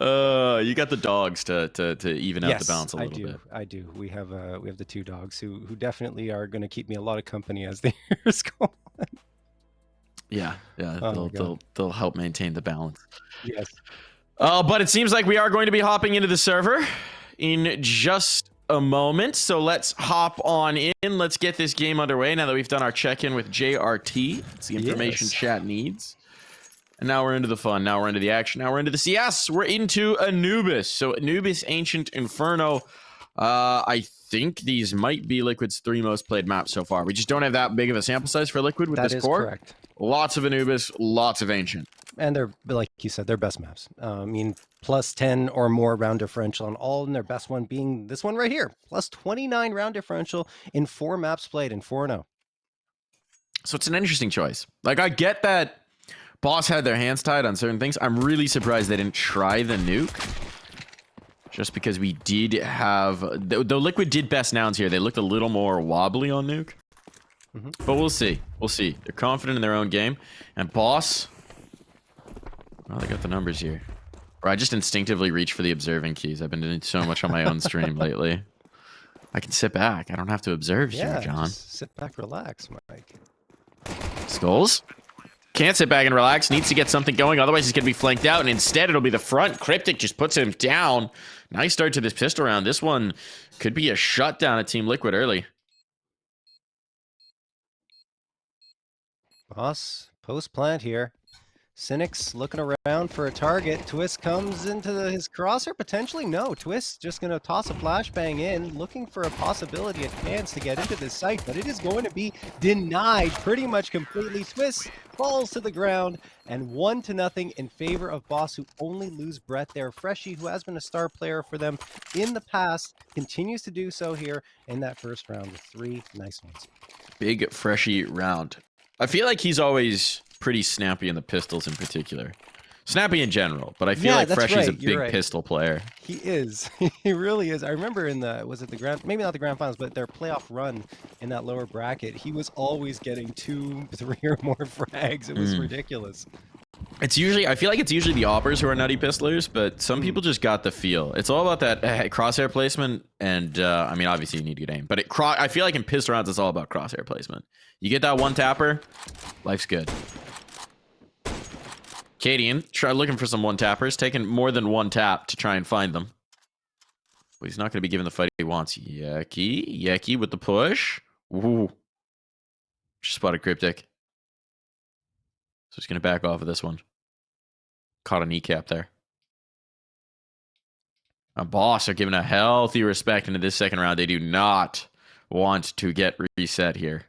You got the dogs to even out the Yes, balance a I little do. bit. I do. We have the two dogs who definitely are going to keep me a lot of company as the years go. Yeah, yeah, Oh my they'll god. they'll they'll help maintain the balance. Yes. But it seems like we are going to be hopping into the server in just a moment. So let's hop on in. Let's get this game underway now that we've done our check-in with JRT. It's the information Yes. chat needs. And now we're into the fun. Now we're into the action. Now we're into the CS. We're into Anubis. So Anubis, Ancient Inferno. I think these might be Liquid's 3 most played maps so far. We just don't have that big of a sample size for Liquid with That this is core. correct. Lots of Anubis, lots of Ancient. And they're, like you said, they're best maps. I mean, plus 10 or more round differential on all, and their best one being this one right here. Plus 29 round differential in 4 maps played in 4-0. So it's an interesting choice. Like, I get that Boss had their hands tied on certain things. I'm really surprised they didn't try the nuke. Just because we did have... The Liquid did best nouns here. They looked a little more wobbly on nuke. But we'll see. We'll see. They're confident in their own game. And Boss... Well, they got the numbers here. Or I just instinctively reach for the observing keys. I've been doing so much on my own stream lately. I can sit back. I don't have to observe here, John. Just sit back, relax, Mike. Skulls? Can't sit back and relax. Needs to get something going. Otherwise, he's going to be flanked out. And instead, it'll be the front. Cryptic just puts him down. Nice start to this pistol round. This one could be a shutdown at Team Liquid early. Boss, post plant here. Cynic's looking around for a target. Twist comes into his crosser, potentially. No, Twist just going to toss a flashbang in, looking for a possibility, a chance to get into this site, but it is going to be denied pretty much completely. Twist falls to the ground, and 1-0 in favor of Boss, who only lose breath there. Freshie, who has been a star player for them in the past, continues to do so here in that first round with 3 nice ones. Big Freshie round. I feel like he's always pretty snappy in the pistols in particular. Snappy in general, but I feel like Freshie's a big pistol player. He is. He really is. I remember in the, was it the grand, maybe not the grand finals, but their playoff run in that lower bracket, he was always getting 2, 3 or more frags. It was ridiculous. It's usually, I feel like it's usually the oppers who are nutty pistolers, but some people just got the feel. It's all about that crosshair placement, and I mean, obviously you need to get aim, but I feel like in pistol rounds, it's all about crosshair placement. You get that one tapper, life's good. Cadian, try looking for some one tappers, taking more than one tap to try and find them. But he's not going to be given the fight he wants. Yeki with the push. Ooh. Just spotted Cryptic. So he's going to back off of this one. Caught a kneecap there. A Boss are giving a healthy respect into this second round. They do not want to get reset here.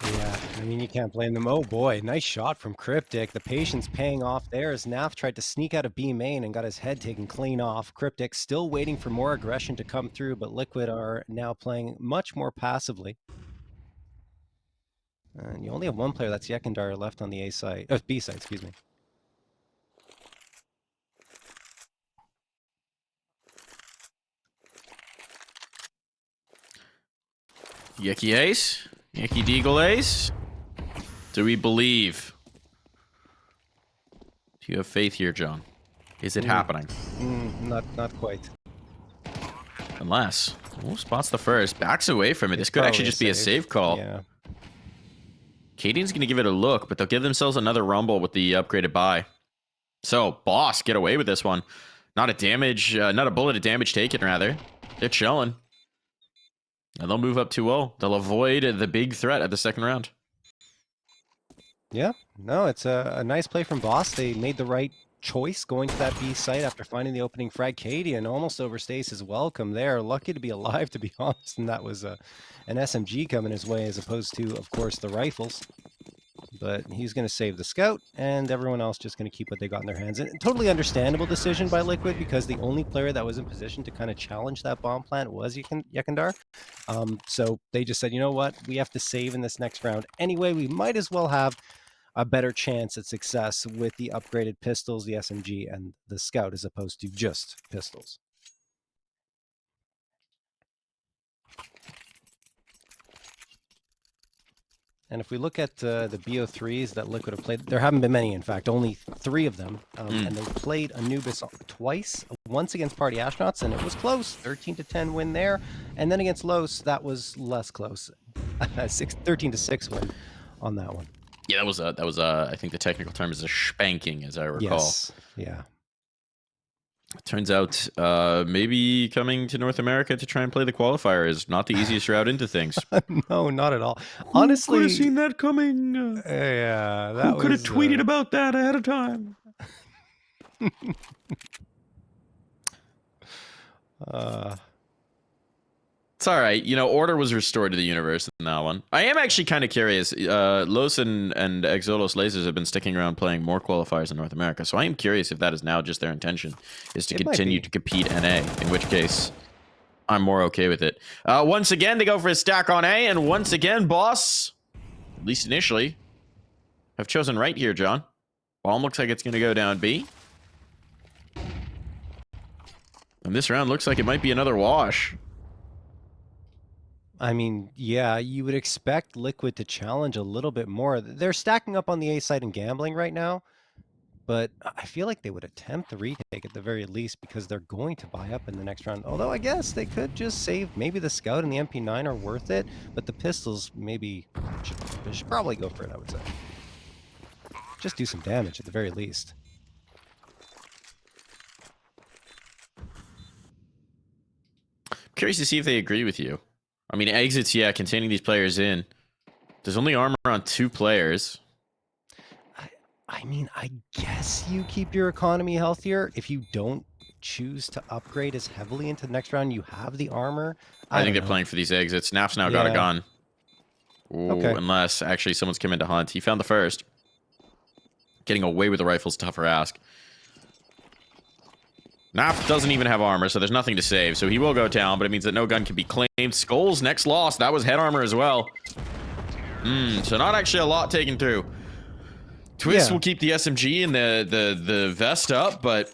Yeah, I mean, you can't blame them. Oh boy, nice shot from Cryptic. The patience paying off there as Naf tried to sneak out of B main and got his head taken clean off. Cryptic still waiting for more aggression to come through, but Liquid are now playing much more passively. And you only have one player, that's Yekindar, left on the A side, B side, excuse me. Yeki ace. Yeki Deagle ace. Do we believe? Do you have faith here, John? Is it happening? Not quite. Unless. Oh, spots the first. Backs away from it. This could actually just be a save call. Yeah. Cadian's going to give it a look, but they'll give themselves another rumble with the upgraded buy. So, Boss, get away with this one. Not a bullet of damage taken, rather. They're chilling. And they'll move up 2-0. They'll avoid the big threat at the second round. Yeah, no, it's a nice play from Boss. They made the right choice going to that B site after finding the opening frag. Cadian almost overstays his welcome there. Lucky to be alive, to be honest, and that was an SMG coming his way as opposed to, of course, the rifles. But he's going to save the scout, and everyone else just going to keep what they got in their hands. And totally understandable decision by Liquid, because the only player that was in position to kind of challenge that bomb plant was Yekindar. So they just said, you know what, we have to save in this next round anyway. We might as well have a better chance at success with the upgraded pistols, the SMG, and the scout, as opposed to just pistols. And if we look at the BO3s that Liquid have played, there haven't been many, in fact, only 3 of them. And they played Anubis twice, once against Party Astronauts, and it was close, 13-10 win there. And then against Los, that was less close, 13-6 win on that one. Yeah, that was I think the technical term is a spanking, as I recall. Yes, yeah. Turns out maybe coming to North America to try and play the qualifier is not the easiest route into things. No, not at all. Honestly, who could have seen that coming? Yeah, who could have tweeted about that ahead of time? It's all right. You know, order was restored to the universe in that one. I am actually kind of curious. Los and Exolos Lasers have been sticking around playing more qualifiers in North America, so I am curious if that is now just their intention, is to continue to compete NA, in which case I'm more okay with it. Once again, they go for a stack on A, and once again, Boss, at least initially, have chosen right here, John. Bomb looks like it's going to go down B. And this round looks like it might be another wash. I mean, yeah, you would expect Liquid to challenge a little bit more. They're stacking up on the A side and gambling right now, but I feel like they would attempt the retake at the very least because they're going to buy up in the next round. Although I guess they could just save. Maybe the Scout and the MP9 are worth it, but the pistols maybe should probably go for it, I would say. Just do some damage at the very least. Curious to see if they agree with you. I mean, exits, yeah, containing these players in. There's only armor on 2 players. I mean, I guess you keep your economy healthier. If you don't choose to upgrade as heavily into the next round, you have the armor. I think they're playing for these exits. Naf's now got a gun. Ooh, okay. Unless, actually, someone's come in to hunt. He found the first. Getting away with the rifle's tougher ask. Naf doesn't even have armor, so there's nothing to save. So he will go down, but it means that no gun can be claimed. Skull's next loss. That was head armor as well. So not actually a lot taken through. Twist will keep the SMG and the vest up, but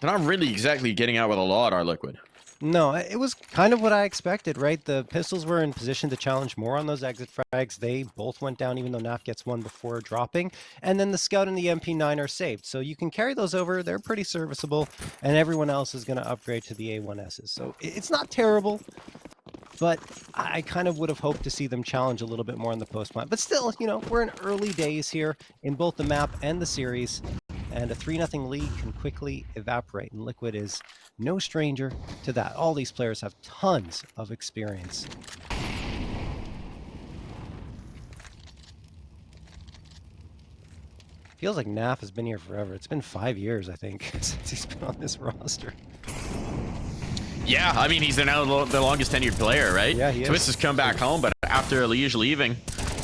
they're not really exactly getting out with a lot, our Liquid. No, it was kind of what I expected, right? The pistols were in position to challenge more on those exit frags. They both went down, even though Naf gets one before dropping. And then the Scout and the MP9 are saved. So you can carry those over. They're pretty serviceable. And everyone else is going to upgrade to the A1Ss. So it's not terrible. But I kind of would have hoped to see them challenge a little bit more on the post plant. But still, you know, we're in early days here in both the map and the series. And a 3-0 lead can quickly evaporate. And Liquid is no stranger to that. All these players have tons of experience. Feels like Naf has been here forever. It's been 5 years, I think, since he's been on this roster. Yeah, I mean, he's now the longest tenured player, right? Yeah, he is. Twist has come back home, but after Liege leaving,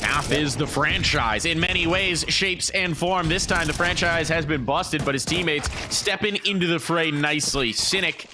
Naf is the franchise in many ways, shapes, and form. This time, the franchise has been busted, but his teammates stepping into the fray nicely. Cynic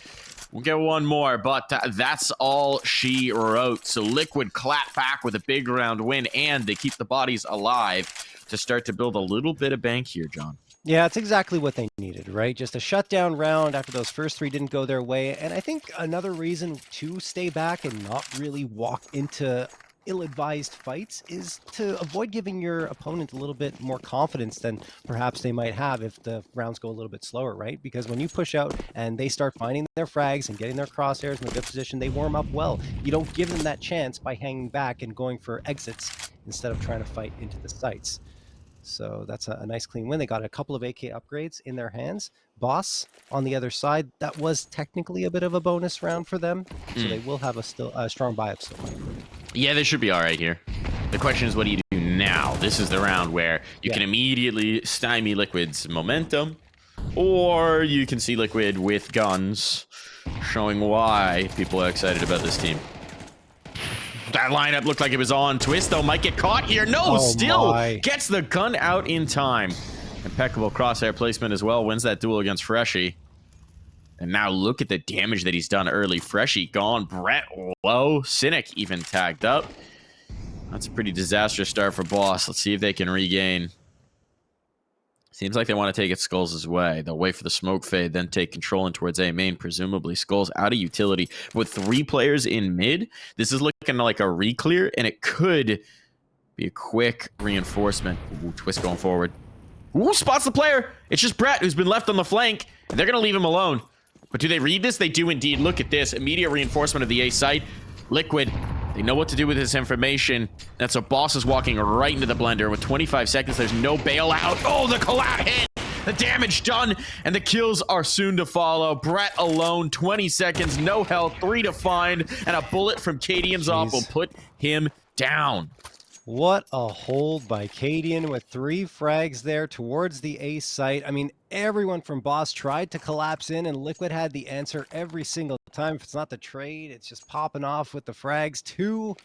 will get one more, but that's all she wrote. So Liquid clap back with a big round win, and they keep the bodies alive to start to build a little bit of bank here, John. Yeah, it's exactly what they needed, right? Just a shutdown round after those first 3 didn't go their way. And I think another reason to stay back and not really walk into ill-advised fights is to avoid giving your opponent a little bit more confidence than perhaps they might have if the rounds go a little bit slower, right? Because when you push out and they start finding their frags and getting their crosshairs in a good position, they warm up well. You don't give them that chance by hanging back and going for exits instead of trying to fight into the sights. So that's a nice clean win. They got a couple of AK upgrades in their hands. Boss on the other side, that was technically a bit of a bonus round for them. So they will have a strong buy-up still. Yeah, they should be all right here. The question is, what do you do now? This is the round where you can immediately stymie Liquid's momentum, or you can see Liquid with guns, showing why people are excited about this team. That lineup looked like it was on. Twist, though, might get caught here. No, still gets the gun out in time. Impeccable crosshair placement as well. Wins that duel against Freshie. And now look at the damage that he's done early. Freshie gone. Brett low. Cynic even tagged up. That's a pretty disastrous start for Boss. Let's see if they can regain. Seems like they want to take it Skulls' way. They'll wait for the smoke fade, then take control in towards A main, presumably. Skulls out of utility. With 3 players in mid, this is looking like a re-clear, and it could Be a quick reinforcement. Ooh, Twist going forward. Ooh, spots the player. It's just Brett who's been left on the flank, and they're going to leave him alone. But do they read this? They do indeed. Look at this. Immediate reinforcement of the A site. Liquid, they know what to do with this information. That's a Boss is walking right into the blender. With 25 seconds, there's no bailout. Oh, the collab hit. The damage done, and the kills are soon to follow. Brett alone, 20 seconds, no health, 3 to find, and a bullet from Cadian's off will put him down. What a hold by Cadian with 3 frags there towards the A site. I mean, everyone from Boss tried to collapse in, and Liquid had the answer every single time. If it's not the trade, it's just popping off with the frags. 2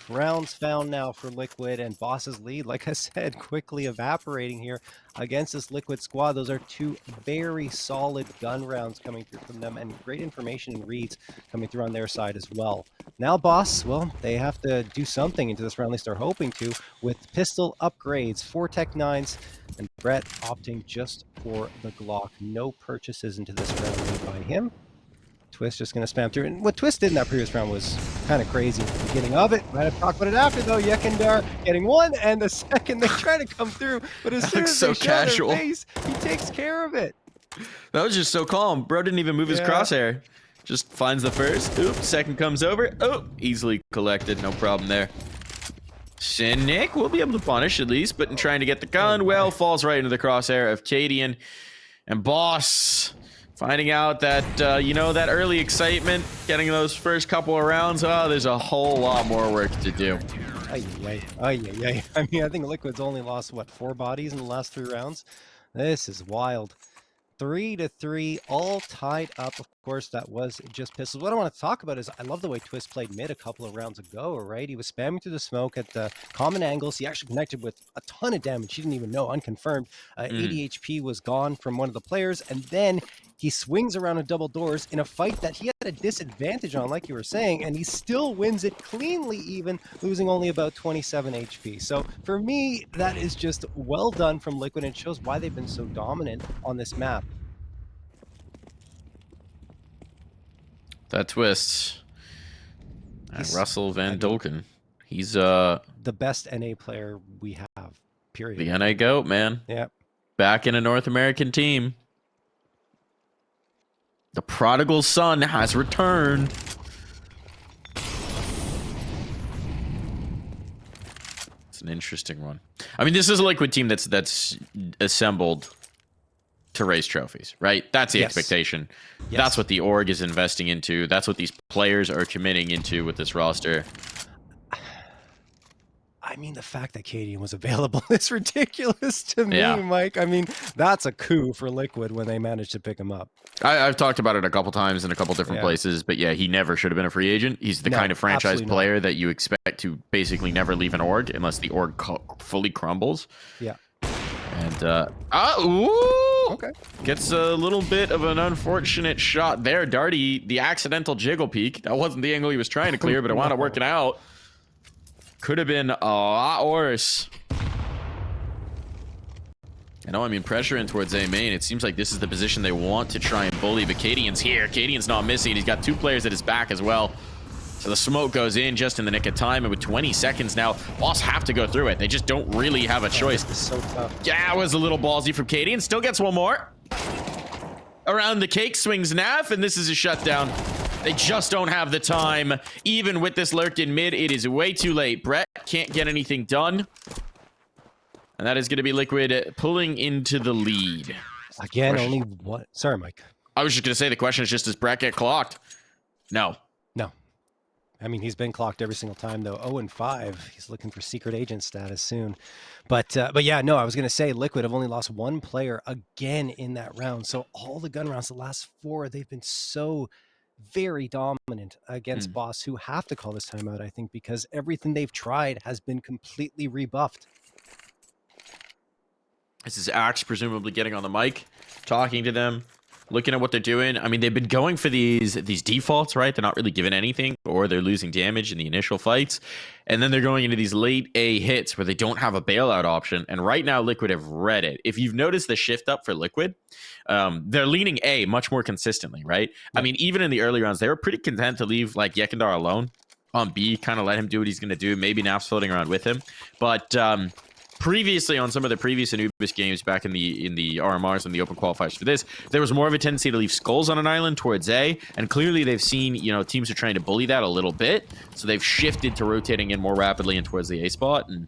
rounds found now for Liquid, and Boss's lead, like I said, quickly evaporating here against this Liquid squad. Those are 2 very solid gun rounds coming through from them, and great information and reads coming through on their side as well. Now Boss, well, they have to do something into this round, at least they're hoping to, with pistol upgrades, 4 Tech 9s, and Brett opting just for the Glock. No purchases into this round made by him. Twist just going to spam through. And what Twist did in that previous round was kind of crazy at the beginning of it. Might have talked about it after, though. Yekindar getting 1, and the second they try to come through. But as soon as they show their face, he takes care of it. That was just so calm. Bro didn't even move his crosshair. Just finds the first. Oop, second comes over. Oh, easily collected. No problem there. Cynic will be able to punish at least, but in trying to get the gun, well, falls right into the crosshair of Cadian. And Boss finding out that, you know, that early excitement, getting those first couple of rounds, oh, there's a whole lot more work to do. I mean, I think Liquid's only lost, what, 4 bodies in the last 3 rounds? This is wild. 3-3, all tied up. Of course, that was just pistols. What I want to talk about is I love the way Twist played mid a couple of rounds ago, right? He was spamming through the smoke at the common angles. He actually connected with a ton of damage. He didn't even know, unconfirmed. 80 HP was gone from one of the players, and then he swings around a double doors in a fight that he had a disadvantage on, like you were saying, and he still wins it cleanly, even losing only about 27 HP. So for me, that is just well done from Liquid, and it shows why they've been so dominant on this map. That Twist. Russell Van Dolken. He's the best NA player we have, period. The NA GOAT, man. Yep. Back in a North American team. The prodigal son has returned. It's an interesting one. I mean, this is a Liquid team that's assembled to raise trophies, right? That's the expectation. Yes. That's what the org is investing into. That's what these players are committing into with this roster. I mean, the fact that Cadian was available is ridiculous to me, Mike. I mean, that's a coup for Liquid when they managed to pick him up. I've talked about it a couple times in a couple different places, but yeah, he never should have been a free agent. He's the kind of franchise player that you expect to basically never leave an org unless the org fully crumbles. Yeah. And, gets a little bit of an unfortunate shot there. Darty, the accidental jiggle peek. That wasn't the angle he was trying to clear, but it wound up working out. Could have been a lot worse. I mean, pressure in towards A main. It seems like this is the position they want to try and bully, but Cadian's here. Cadian's not missing. He's got 2 players at his back as well. So the smoke goes in just in the nick of time, and with 20 seconds now, Boss have to go through it. They just don't really have a choice. This is so tough. Yeah, it was a little ballsy from Cadian. Still gets one more. Around the cake swings Nav, and this is a shutdown. They just don't have the time. Even with this lurk in mid, it is way too late. Brett can't get anything done. And that is going to be Liquid pulling into the lead. Again, only one. Sorry, Mike. I was just going to say, the question is just, does Brett get clocked? No. No. I mean, he's been clocked every single time, though. 0-5. He's looking for secret agent status soon. But yeah, no, I was going to say Liquid have only lost 1 player again in that round. So all the gun rounds, the last 4, they've been so very dominant against Boss, who have to call this timeout, I think, because everything they've tried has been completely rebuffed. This is Axe presumably getting on the mic, talking to them, looking at what they're doing. I mean, they've been going for these defaults, right? They're not really giving anything, or they're losing damage in the initial fights. And then they're going into these late A hits where they don't have a bailout option. And right now, Liquid have read it. If you've noticed the shift up for Liquid, they're leaning A much more consistently, right? I mean, even in the early rounds, they were pretty content to leave like Yekindar alone. on B, kind of let him do what he's going to do. Maybe Nap's floating around with him. But previously, on some of the previous Anubis games back in the RMRs and the open qualifiers for this, there was more of a tendency to leave skulls on an island towards A, and clearly they've seen, teams are trying to bully that a little bit, so they've shifted to rotating in more rapidly and towards the A spot, and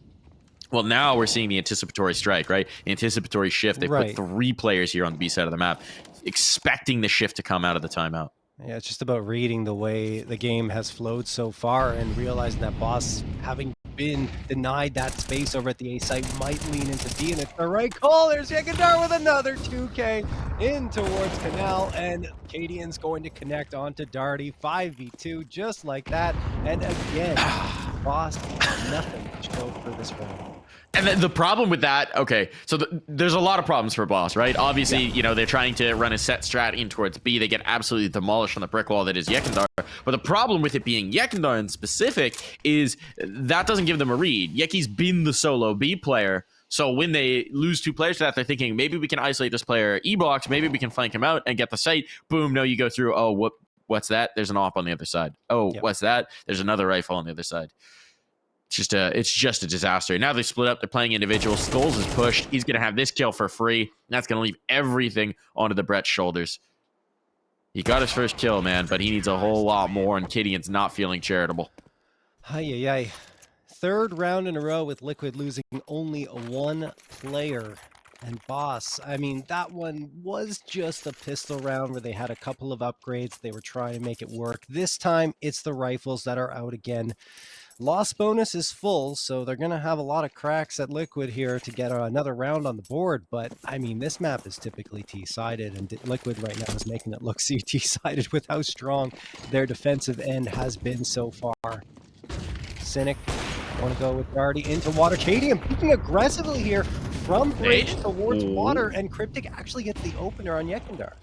well, now we're seeing the anticipatory strike, right? Anticipatory shift. They put 3 players here on the B side of the map, expecting the shift to come out of the timeout. Yeah, it's just about reading the way the game has flowed so far and realizing that Boss, having been denied that space over at the A site, might lean into B, and it's the right call. There's Yekindar with another 2K in towards Canal, and Cadian's going to connect onto Darty. 5v2, just like that. And again, Boss, nothing to show for this round. And the problem with that, okay, so there's a lot of problems for Boss, right? Obviously, they're trying to run a set strat in towards B. They get absolutely demolished on the brick wall that is Yekindar. But the problem with it being Yekindar in specific is that doesn't give them a read. Yeki's been the solo B player. So when they lose 2 players to that, they're thinking, maybe we can isolate this player E-box. Maybe we can flank him out and get the site. Boom, no, you go through. Oh, what's that? There's an op on the other side. Oh, what's that? There's another rifle on the other side. It's just a disaster. Now they split up. They're playing individual. Skulls is pushed. He's going to have this kill for free. That's going to leave everything onto the Brett's shoulders. He got his first kill, man, but he needs a whole lot more, and Kidian's not feeling charitable. Ay. 3rd round in a row with Liquid losing only 1 player. And Boss, I mean, that one was just a pistol round where they had a couple of upgrades. They were trying to make it work. This time, it's the rifles that are out again. Loss bonus is full, so they're going to have a lot of cracks at Liquid here to get another round on the board. But, I mean, this map is typically T-sided, and Liquid right now is making it look T-sided with how strong their defensive end has been so far. Cynic, want to go with Darty into water. Cadian peeking aggressively here from bridge towards water, and Cryptic actually gets the opener on Yekindar.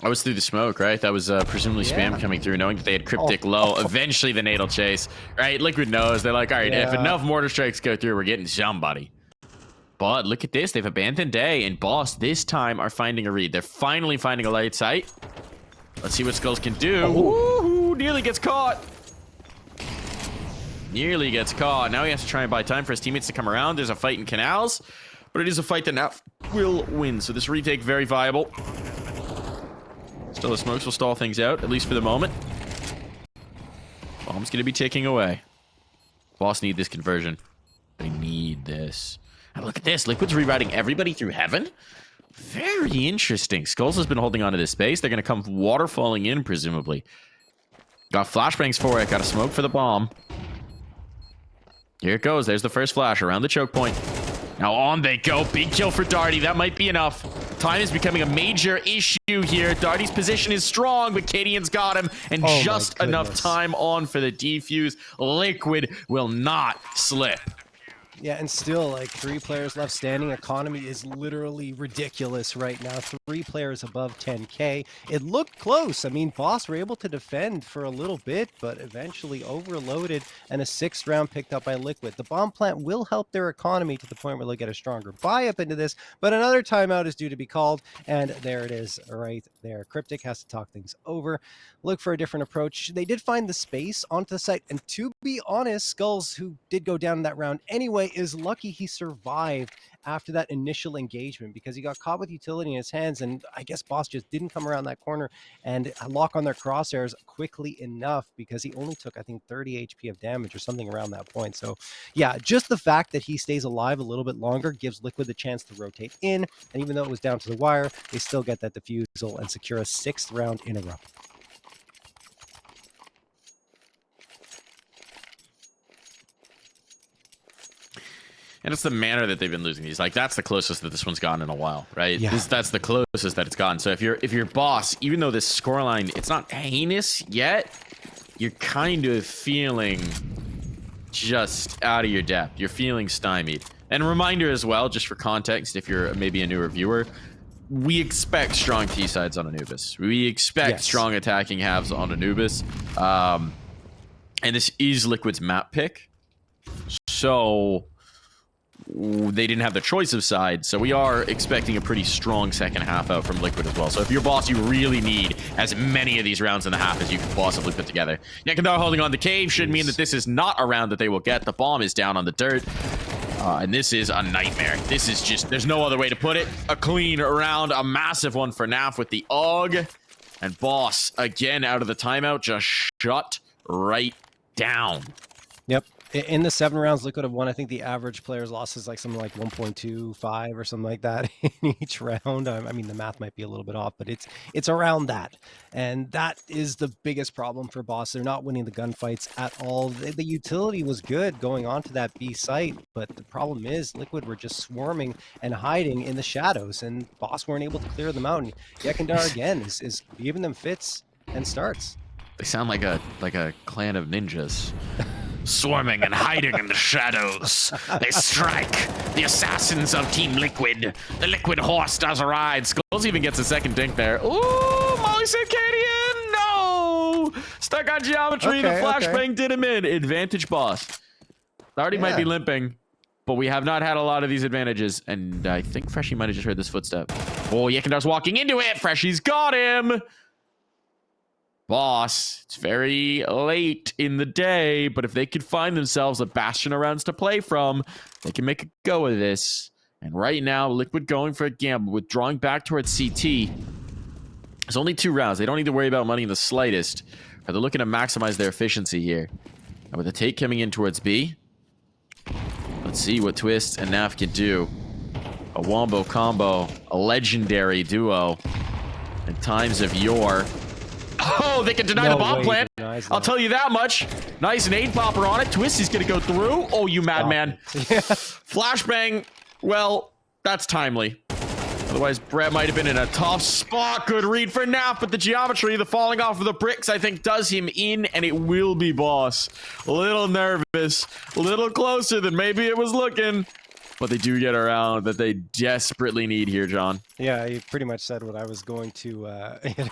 I was through the smoke, right? That was presumably spam coming through, knowing that they had Cryptic low. Eventually, the Nadal chase, right? Liquid knows. They're like, all right, if enough mortar strikes go through, we're getting somebody. But look at this. They've abandoned A, and Boss this time are finding a read. They're finally finding a light sight. Let's see what Skulls can do. Ooh, nearly gets caught. Nearly gets caught. Now he has to try and buy time for his teammates to come around. There's a fight in Canals, but it is a fight that Nap will win. So this retake, very viable. Still, the smokes will stall things out, at least for the moment. Bomb's going to be ticking away. Boss need this conversion. They need this. And look at this. Liquid's rerouting everybody through heaven. Very interesting. Skulls has been holding on to this space. They're going to come waterfalling in, presumably. Got flashbangs for it. Got a smoke for the bomb. Here it goes. There's the first flash around the choke point. Now on they go. Big kill for Darty. That might be enough. Time is becoming a major issue here. Darty's position is strong, but Cadian's got him. And just enough time on for the defuse. Liquid will not slip. Yeah, and still, like, 3 players left standing. Economy is literally ridiculous right now. 3 players above 10K. It looked close. I mean, Boss were able to defend for a little bit, but eventually overloaded, and a 6th round picked up by Liquid. The bomb plant will help their economy to the point where they'll get a stronger buy-up into this, but another timeout is due to be called, and there it is right there. Cryptic has to talk things over, look for a different approach. They did find the space onto the site, and to be honest, Skulls, who did go down in that round anyway, is lucky he survived after that initial engagement, because he got caught with utility in his hands, and I guess Boss just didn't come around that corner and lock on their crosshairs quickly enough, because he only took, I think, 30 HP of damage or something around that point. So yeah, just the fact that he stays alive a little bit longer gives Liquid the chance to rotate in, and even though it was down to the wire, they still get that defusal and secure a 6th round in a row. And it's the manner that they've been losing these. Like, that's the closest that this one's gotten in a while, right? Yeah. That's the closest that it's gotten. So if you're Boss, even though this scoreline, it's not heinous yet, you're kind of feeling just out of your depth. You're feeling stymied. And a reminder as well, just for context, if you're maybe a newer viewer, we expect strong T-sides on Anubis. We expect strong attacking halves on Anubis. And this is Liquid's map pick. So they didn't have the choice of side, so we are expecting a pretty strong second half out from Liquid as well. So if you're Boss, you really need as many of these rounds in the half as you can possibly put together. Yekindar holding on the cave should mean that this is not a round that they will get. The bomb is down on the dirt. And this is a nightmare. This is just, there's no other way to put it. A clean round, a massive one for NAF with the AUG. And Boss, again, out of the timeout, just shut right down. Yep. In the 7 rounds, Liquid have won. I think the average player's loss is like something like 1.25 or something like that in each round. I mean, the math might be a little bit off, but it's around that. And that is the biggest problem for Boss. They're not winning the gunfights at all. The utility was good going on to that B site, but the problem is Liquid were just swarming and hiding in the shadows, and Boss weren't able to clear them out. And Yekindar, again, is giving them fits and starts. They sound like a clan of ninjas. Swarming and hiding in the shadows. They strike. The assassins of Team Liquid. The Liquid horse does a ride. Skulls even gets a second dink there. Ooh, Molly Circadian! No! Stuck on geometry. The flashbang did him in. Advantage Boss. Already might be limping, but we have not had a lot of these advantages. And I think Freshie might have just heard this footstep. Oh, Yekindar's walking into it. Freshie's got him. Boss, it's very late in the day, but if they could find themselves a bastion of rounds to play from, they can make a go of this. And right now, Liquid going for a gamble, withdrawing back towards CT. There's only 2 rounds. They don't need to worry about money in the slightest. But they're looking to maximize their efficiency here. And with the take coming in towards B, let's see what Twist and NAF can do. A wombo combo, a legendary duo in times of yore. Oh, they can deny the bomb plant. I'll tell you that much. Nice nade popper on it. Twist is going to go through. Oh, you madman. Flashbang. Well, that's timely. Otherwise, Brett might have been in a tough spot. Good read for NAF, but the geometry, the falling off of the bricks, I think, does him in, and it will be Boss. A little nervous. A little closer than maybe it was looking. But they do get around that they desperately need here, John. Yeah, you pretty much said what I was going to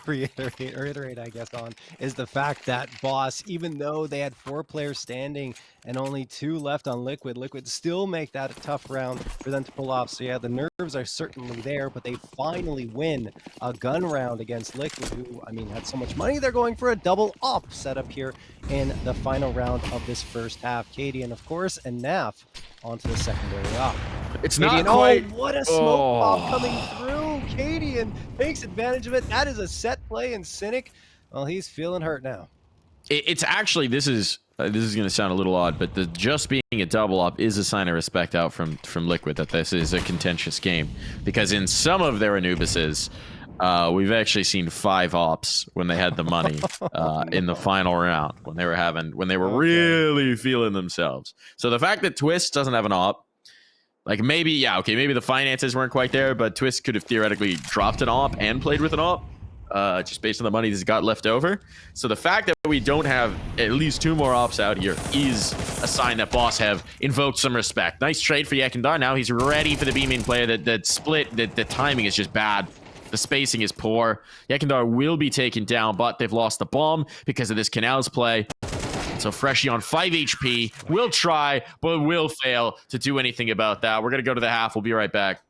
reiterate, I guess, on, is the fact that Boss, even though they had 4 players standing and only 2 left on Liquid, Liquid still make that a tough round for them to pull off. So yeah, the nerves are certainly there, but they finally win a gun round against Liquid, who, I mean, had so much money. They're going for a double up setup here in the final round of this first half. Cadian, of course, and NAF onto the secondary op. It's Cadian, not quite. Oh, what a smoke bomb coming through. Cadian takes advantage of it. That is a set play, and Cynic, well, he's feeling hurt now. It's actually, this is going to sound a little odd, but the just being a double up is a sign of respect out from Liquid that this is a contentious game, because in some of their Anubises, we've actually seen 5 ops when they had the money in the final round, when they were really feeling themselves. So the fact that Twist doesn't have an op, like maybe the finances weren't quite there, but Twist could have theoretically dropped an op and played with an op, just based on the money that's got left over. So the fact that we don't have at least 2 more ops out here is a sign that Boss have invoked some respect. Nice trade for Yekindar. Now he's ready for the B-main player. That split, the timing is just bad. The spacing is poor. Yekindar will be taken down, but they've lost the bomb because of this Canals play. So Freshie on 5 HP will try, but will fail to do anything about that. We're going to go to the half. We'll be right back.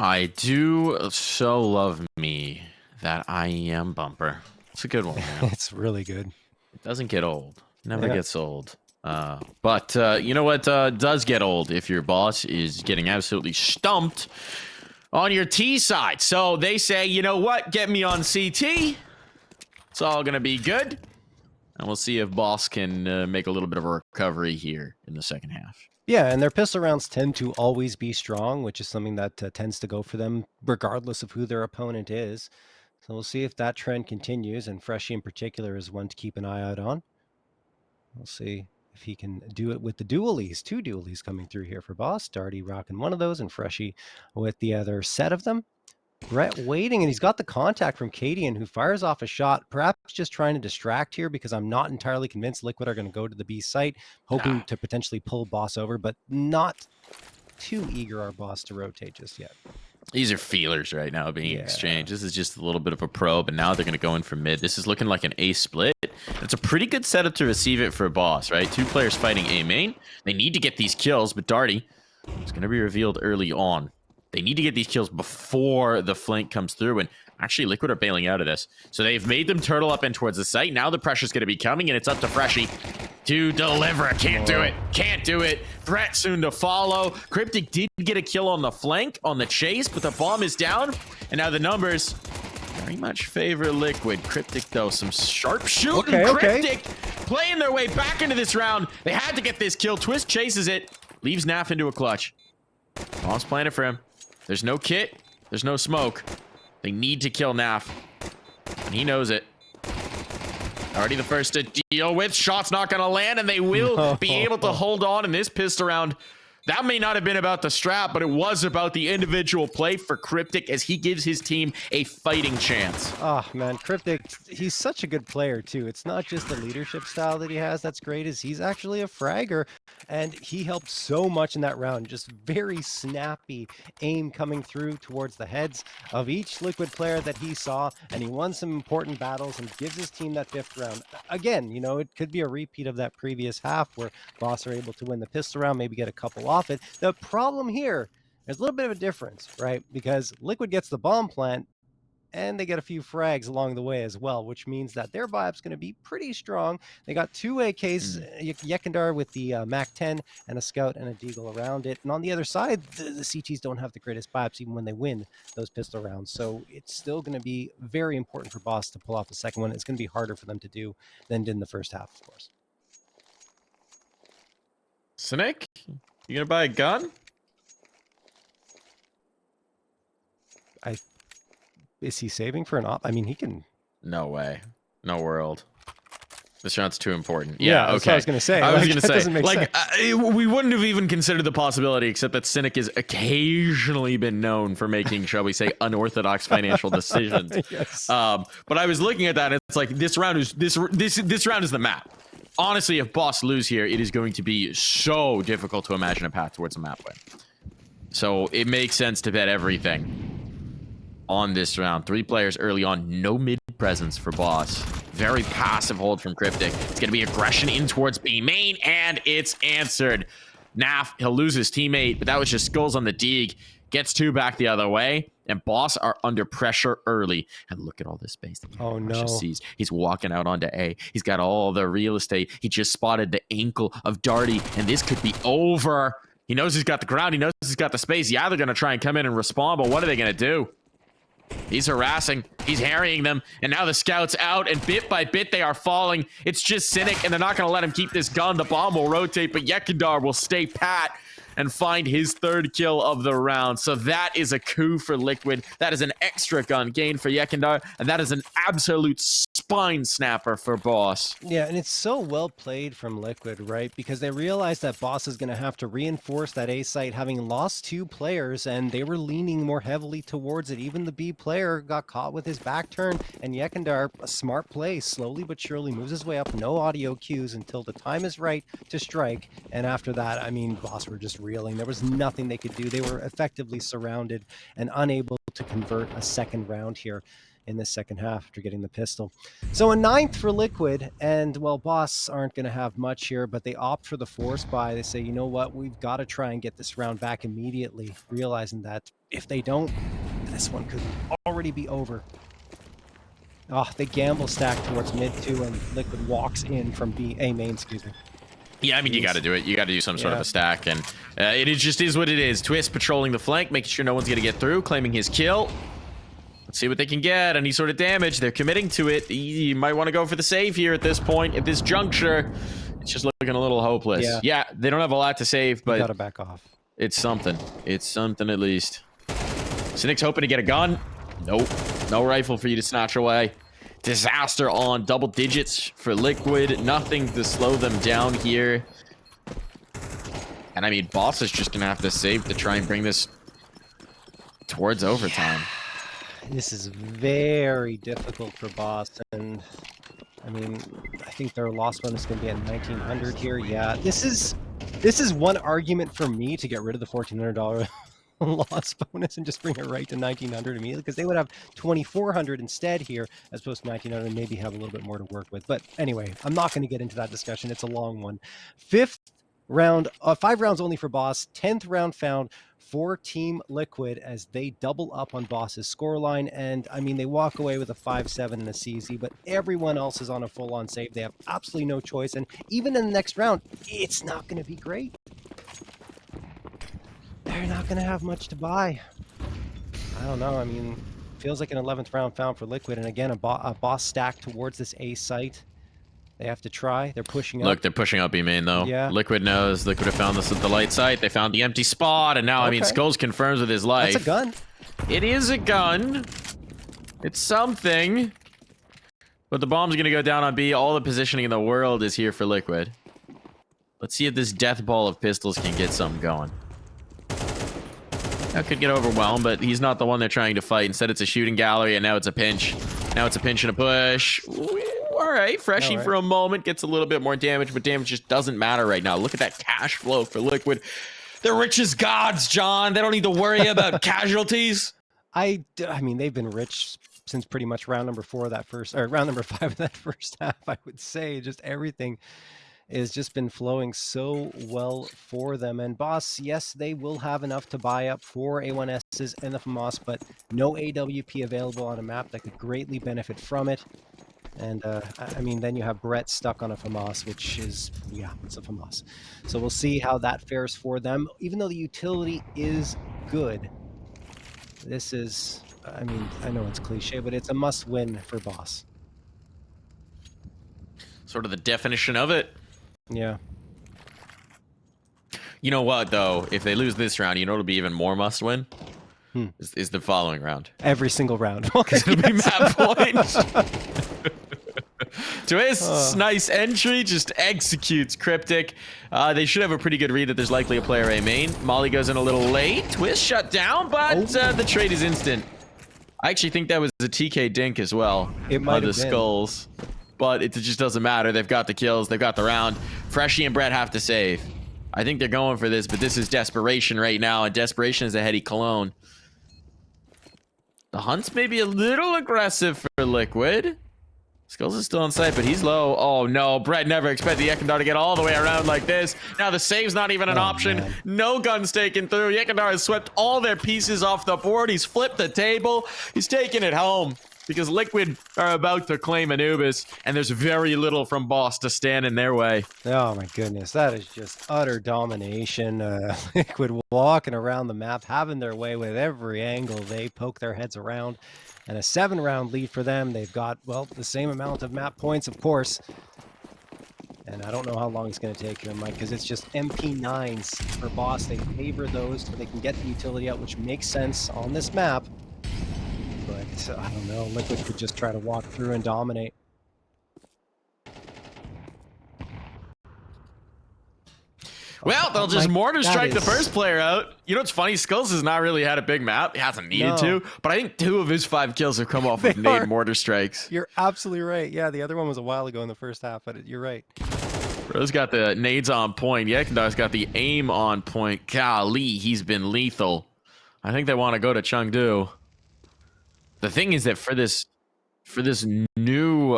I do so love me that IEM bumper. It's a good one, man. It's really good. It doesn't get old. Never Yeah. gets old. But you know what does get old if your boss is getting absolutely stumped on your T side. So they say, you know what? Get me on CT. It's all going to be good. And we'll see if boss can make a little bit of a recovery here in the second half. Yeah, and their pistol rounds tend to always be strong, which is something that tends to go for them regardless of who their opponent is. So we'll see if that trend continues, and Freshie in particular is one to keep an eye out on. We'll see if he can do it with the dualies. 2 dualies coming through here for Boss. Darty rocking one of those, and Freshie with the other set of them. Brett waiting, and he's got the contact from Cadian, who fires off a shot, perhaps just trying to distract here, because I'm not entirely convinced Liquid are going to go to the B site, hoping to potentially pull Boss over, but not too eager our Boss to rotate just yet. These are feelers right now being exchanged. This is just a little bit of a probe, and now they're going to go in for mid. This is looking like an A split. It's a pretty good setup to receive it for a boss, right? 2 players fighting A main. They need to get these kills, but Darty is going to be revealed early on. They need to get these kills before the flank comes through, and actually Liquid are bailing out of this. So they've made them turtle up in towards the site. Now the pressure's going to be coming, and it's up to Freshie to deliver. Can't do it. Can't do it. Brett soon to follow. Cryptic did get a kill on the flank, on the chase, but the bomb is down, and now the numbers very much favor Liquid. Cryptic, though, some sharp shooting. Cryptic playing their way back into this round. They had to get this kill. Twist chases it, leaves Naf into a clutch. Bomb's playing it for him. There's no kit. There's no smoke. They need to kill Naf, and he knows it. Already the first to deal with. Shot's not going to land, and they will be able to hold on in this pistol round. That may not have been about the strap, but it was about the individual play for Cryptic as he gives his team a fighting chance. Oh, man, Cryptic, he's such a good player, too. It's not just the leadership style that he has that's great, is he's actually a fragger, and he helped so much in that round. Just very snappy aim coming through towards the heads of each Liquid player that he saw, and he won some important battles and gives his team that 5th round. Again, you know, it could be a repeat of that previous half where Boss are able to win the pistol round, maybe get a couple off it. The problem here, there's a little bit of a difference, right? Because Liquid gets the bomb plant, and they get a few frags along the way as well, which means that their vibe's going to be pretty strong. They got 2 AKs, Yekindar with the MAC-10 and a Scout and a Deagle around it. And on the other side, the CTs don't have the greatest vibes even when they win those pistol rounds. So it's still going to be very important for Boss to pull off the second one. It's going to be harder for them to do than in the first half, of course. Cynic, you going to buy a gun? Is he saving for an op? I mean, he can. No way. No world. This round's too important. Yeah, okay. That's what I was going to say. I was going to say, doesn't make sense. We wouldn't have even considered the possibility, except that Cynic has occasionally been known for making, shall we say, unorthodox financial decisions. Yes. But I was looking at that, and it's like this round is this round is the map. Honestly, if Boss lose here, it is going to be so difficult to imagine a path towards a map win. So it makes sense to bet everything on this round. 3 players early on, no mid presence for Boss. Very passive hold from Cryptic. It's going to be aggression in towards B main, and it's answered. Naf, he'll lose his teammate, but that was just skulls on the dig. Gets 2 back the other way, and Boss are under pressure early. And look at all this space that Russia sees. He's walking out onto A. He's got all the real estate. He just spotted the ankle of Darty, and this could be over. He knows he's got the ground. He knows he's got the space. Yeah, they're going to try and come in and respond, but what are they going to do? He's harassing. He's harrying them. And now the scout's out, and bit by bit, they are falling. It's just Cynic, and they're not going to let him keep this gun. The bomb will rotate, but Yekindar will stay pat and find his 3rd kill of the round. So that is a coup for Liquid. That is an extra gun gain for Yekindar, and that is an absolute spine snapper for Boss. Yeah, and it's so well played from Liquid, right? Because they realized that Boss is going to have to reinforce that A site, having lost 2 players, and they were leaning more heavily towards it. Even the B player got caught with his back turn, and Yekindar, a smart play, slowly but surely moves his way up. No audio cues until the time is right to strike. And after that, I mean, Boss were just reeling. There was nothing they could do. They were effectively surrounded and unable to convert a second round here. in the second half after getting the pistol. So a 9th for Liquid, and well, Boss aren't going to have much here, but they opt for the force buy. They say, you know what, we've got to try and get this round back immediately, realizing that if they don't, this one could already be over. Oh, they gamble stack towards mid 2, and Liquid walks in from A main, excuse me. Yeah, I mean, you got to do it. You got to do some sort of a stack, and it just is what it is. Twist patrolling the flank, making sure no one's going to get through, claiming his kill. Let's see what they can get. Any sort of damage. They're committing to it. You might want to go for the save here at this point, at this juncture. It's just looking a little hopeless. Yeah, they don't have a lot to save, but you got to back off. It's something. It's something at least. Cynic's hoping to get a gun. Nope. No rifle for you to snatch away. Disaster on double digits for Liquid. Nothing to slow them down here. And I mean, Boss is just going to have to save to try and bring this towards overtime. This is very difficult for Boss, and I mean, I think their loss bonus is going to be at 1900 here. Yeah, this is one argument for me to get rid of the $1,400 loss bonus and just bring it right to 1900 immediately, because they would have 2400 instead here as opposed to 1900 and maybe have a little bit more to work with. But anyway, I'm not going to get into that discussion. It's a long one. 5th round, 5 rounds only for Boss. 10th round found for Team Liquid as they double up on Boss's scoreline. And I mean, they walk away with a 5-7 and a CZ, but everyone else is on a full-on save. They have absolutely no choice. And even in the next round, it's not going to be great. They're not going to have much to buy. I don't know. I mean, feels like an 11th round found for Liquid. And again, a Boss stack towards this A site. They have to try. They're pushing up. Look, they're pushing up B main, though. Yeah. Liquid knows. Liquid have found this at the light site. They found the empty spot, and now, I mean, Skulls confirms with his life. That's a gun. It is a gun. It's something. But the bomb's going to go down on B. All the positioning in the world is here for Liquid. Let's see if this death ball of pistols can get something going. That could get overwhelmed, but he's not the one they're trying to fight. Instead, it's a shooting gallery, and now it's a pinch. Now it's a pinch and a push. All right, Freshie for a moment gets a little bit more damage, but damage just doesn't matter right now. Look at that cash flow for Liquid. They're rich as gods, John. They don't need to worry about casualties. I mean, they've been rich since pretty much round number 4 of that first, or round number 5 of that first half, I would say. Just everything has just been flowing so well for them. And Boss, yes, they will have enough to buy up 4 A1Ss and the FAMAS, but no AWP available on a map that could greatly benefit from it. And I mean, then you have Brett stuck on a FAMAS, which is, yeah, it's a FAMAS. So we'll see how that fares for them. Even though the utility is good, this is, I mean, I know it's cliche, but it's a must-win for Boss. Sort of the definition of it. Yeah. You know what, though? If they lose this round, you know it'll be even more must-win? Is the following round. Every single round. It'll be map points. Twist's nice entry, just executes Cryptic. They should have a pretty good read that there's likely a player A main. Molly goes in a little late. Twist shut down, but the trade is instant. I actually think that was a TK dink as well. It might have been. The Skulls. But it just doesn't matter. They've got the kills. They've got the round. Freshie and Brett have to save. I think they're going for this, but this is desperation right now, and desperation is a heady cologne. The Hunt's maybe a little aggressive for Liquid. Skulls is still on site, but he's low. Oh, no. Brett never expected Yekindar to get all the way around like this. Now the save's not even an option. Man. No guns taken through. Yekindar has swept all their pieces off the board. He's flipped the table. He's taking it home because Liquid are about to claim Anubis, and there's very little from Boss to stand in their way. Oh, my goodness. That is just utter domination. Liquid walking around the map, having their way with every angle they poke their heads around. And a 7-round lead for them. They've got, well, the same amount of map points, of course. And I don't know how long it's going to take here, Mike, because it's just MP9s for Boss. They favor those so they can get the utility out, which makes sense on this map. But I don't know. Liquid could just try to walk through and dominate. Well, they'll just mortar strike the first player out. You know what's funny? Skulls has not really had a big map. He hasn't needed to, but I think 2 of his 5 kills have come off with nade mortar strikes. You're absolutely right. Yeah, the other one was a while ago in the first half, but you're right. Bro's got the nades on point. Yekindar's got the aim on point. Golly, he's been lethal. I think they want to go to Chengdu. The thing is that for this For this new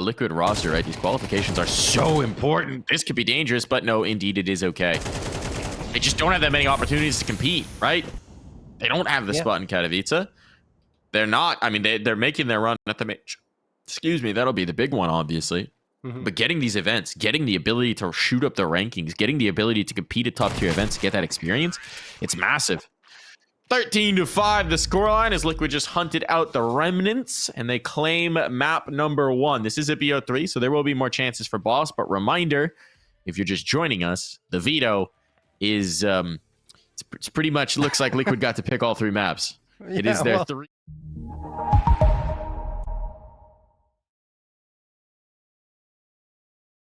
Liquid roster, right? These qualifications are so important. This could be dangerous, but no, indeed, it is okay. They just don't have that many opportunities to compete, right? They don't have the spot in Katowice. They're not. I mean, they're making their run at the match. Excuse me, that'll be the big one, obviously. But getting these events, getting the ability to shoot up the rankings, getting the ability to compete at top tier events, get that experience, it's massive. 13-5, the scoreline as Liquid just hunted out the remnants and they claim map number 1. This is a BO3, so there will be more chances for Boss. But reminder, if you're just joining us, the veto is it's pretty much looks like Liquid got to pick all 3 maps. It is their 3.